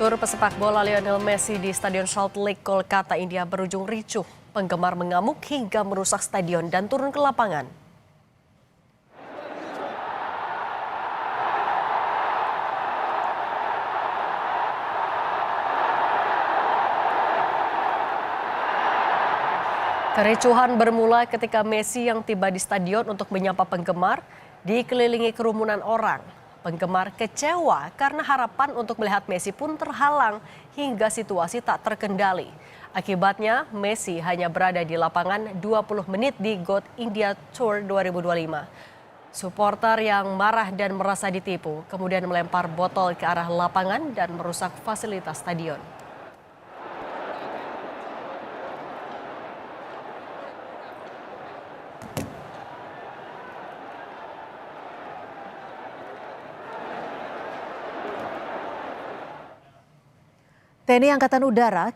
Tur pesepak bola Lionel Messi di Stadion Salt Lake, Kolkata, India berujung ricuh. Penggemar mengamuk hingga merusak stadion dan turun ke lapangan. Kericuhan bermula ketika Messi yang tiba di stadion untuk menyapa penggemar dikelilingi kerumunan orang. Penggemar kecewa karena harapan untuk melihat Messi pun terhalang hingga situasi tak terkendali. Akibatnya Messi hanya berada di lapangan 20 menit di God India Tour 2025. Supporter yang marah dan merasa ditipu kemudian melempar botol ke arah lapangan dan merusak fasilitas stadion. TNI Angkatan Udara